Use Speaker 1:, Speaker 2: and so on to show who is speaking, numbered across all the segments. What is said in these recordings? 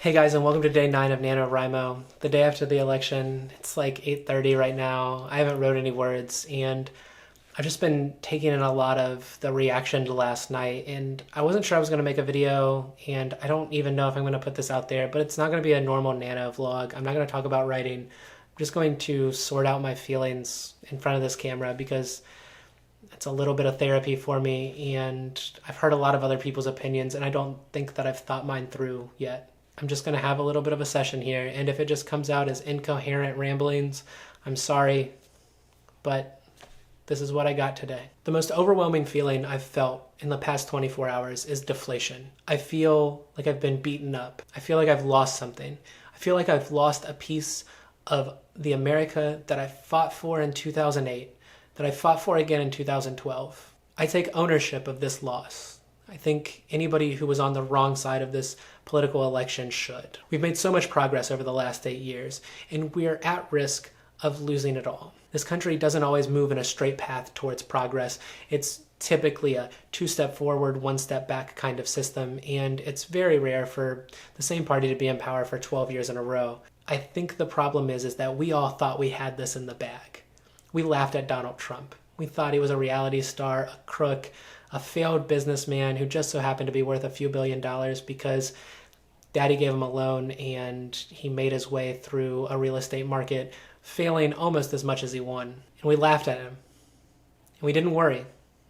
Speaker 1: Hey guys, and welcome to day 9 of NaNoWriMo. The day after the election. It's like 8:30 right now. I haven't wrote any words, and I've just been taking in a lot of the reaction to last night, and I wasn't sure I was going to make a video, and I don't even know if I'm going to put this out there, but it's not going to be a normal Nano vlog. I'm not going to talk about writing. I'm just going to sort out my feelings in front of this camera because it's a little bit of therapy for me, and I've heard a lot of other people's opinions, and I don't think that I've thought mine through yet. I'm just going to have a little bit of a session here, and if it just comes out as incoherent ramblings, I'm sorry, but this is what I got today. The most overwhelming feeling I've felt in the past 24 hours is deflation. I feel like I've been beaten up. I feel like I've lost something. I feel like I've lost a piece of the America that I fought for in 2008, that I fought for again in 2012. I take ownership of this loss. I think anybody who was on the wrong side of this political election should. We've made so much progress over the last 8 years, and we're at risk of losing it all. This country doesn't always move in a straight path towards progress. It's typically a 2-step forward, 1 step back kind of system, and it's very rare for the same party to be in power for 12 years in a row. I think the problem is that we all thought we had this in the bag. We laughed at Donald Trump. We thought he was a reality star, a crook, a failed businessman who just so happened to be worth a few $billions because daddy gave him a loan and he made his way through a real estate market, failing almost as much as he won. And we laughed at him. And we didn't worry.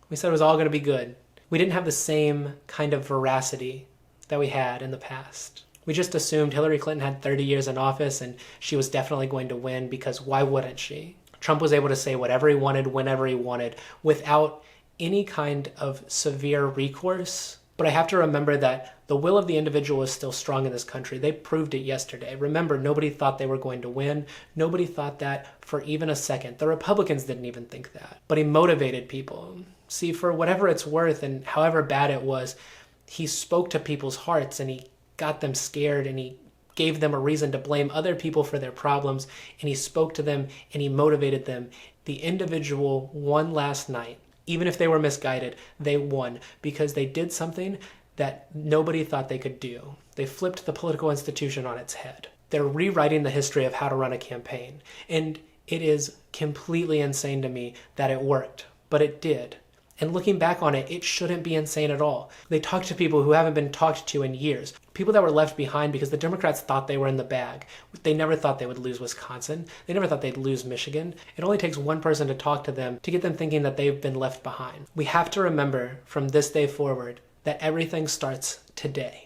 Speaker 1: We said it was all going to be good. We didn't have the same kind of veracity that we had in the past. We just assumed Hillary Clinton had 30 years in office and she was definitely going to win because why wouldn't she? Trump was able to say whatever he wanted, whenever he wanted, without any kind of severe recourse. But I have to remember that the will of the individual is still strong in this country. They proved it yesterday. Remember, nobody thought they were going to win. Nobody thought that for even a second. The Republicans didn't even think that. But he motivated people. See, for whatever it's worth and however bad it was, he spoke to people's hearts and he got them scared and he gave them a reason to blame other people for their problems, and he spoke to them and he motivated them. The individual won last night. Even if they were misguided, they won because they did something that nobody thought they could do. They flipped the political institution on its head. They're rewriting the history of how to run a campaign, and it is completely insane to me that it worked, but it did. And looking back on it, it shouldn't be insane at all. They talked to people who haven't been talked to in years. People that were left behind because the Democrats thought they were in the bag. They never thought they would lose Wisconsin. They never thought they'd lose Michigan. It only takes one person to talk to them to get them thinking that they've been left behind. We have to remember from this day forward that everything starts today.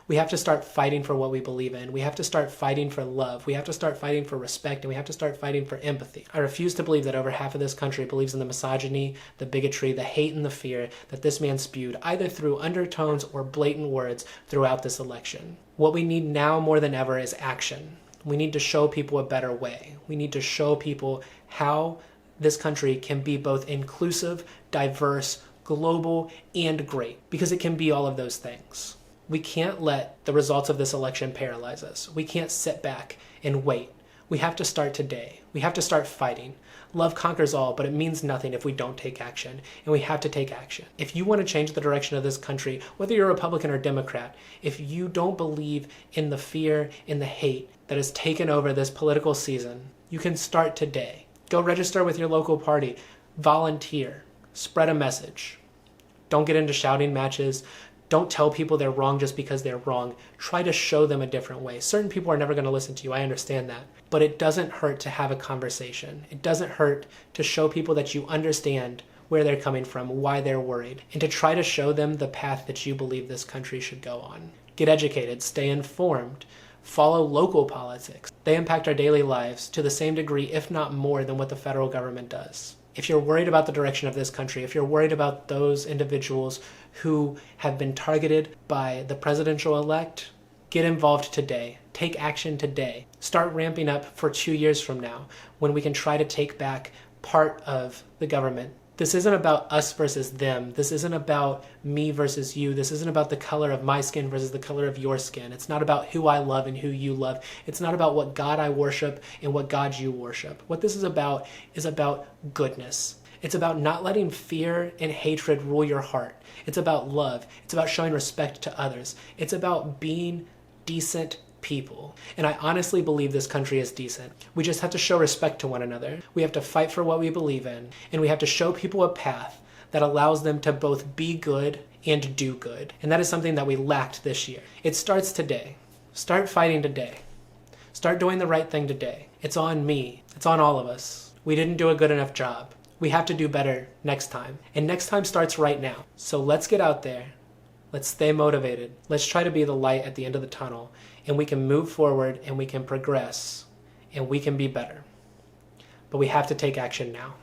Speaker 1: We have to start fighting for what we believe in. We have to start fighting for love. We have to start fighting for respect, and we have to start fighting for empathy. I refuse to believe that over half of this country believes in the misogyny, the bigotry, the hate, and the fear that this man spewed, either through undertones or blatant words throughout this election. What we need now more than ever is action. We need to show people a better way. We need to show people how this country can be both inclusive, diverse, global, and great, because it can be all of those things. We can't let the results of this election paralyze us. We can't sit back and wait. We have to start today. We have to start fighting. Love conquers all, but it means nothing if we don't take action, and we have to take action. If you want to change the direction of this country, whether you're Republican or Democrat, if you don't believe in the fear and the hate that has taken over this political season, you can start today. Go register with your local party. Volunteer. Spread a message. Don't get into shouting matches. Don't tell people they're wrong just because they're wrong. Try to show them a different way. Certain people are never going to listen to you. I understand that. But it doesn't hurt to have a conversation. It doesn't hurt to show people that you understand where they're coming from, why they're worried, and to try to show them the path that you believe this country should go on. Get educated. Stay informed. Follow local politics. They impact our daily lives to the same degree, if not more, than what the federal government does. If you're worried about the direction of this country, if you're worried about those individuals who have been targeted by the presidential-elect, get involved today. Take action today. Start ramping up for 2 years from now when we can try to take back part of the government. This isn't about us versus them. This isn't about me versus you. This isn't about the color of my skin versus the color of your skin. It's not about who I love and who you love. It's not about what God I worship and what God you worship. What this is about goodness. It's about not letting fear and hatred rule your heart. It's about love. It's about showing respect to others. It's about being decent people. And I honestly believe this country is decent. We just have to show respect to one another. We have to fight for what we believe in. And we have to show people a path that allows them to both be good and do good. And that is something that we lacked this year. It starts today. Start fighting today. Start doing the right thing today. It's on me. It's on all of us. We didn't do a good enough job. We have to do better next time. And next time starts right now. So let's get out there. Let's stay motivated. Let's try to be the light at the end of the tunnel. And we can move forward and we can progress and we can be better. But we have to take action now.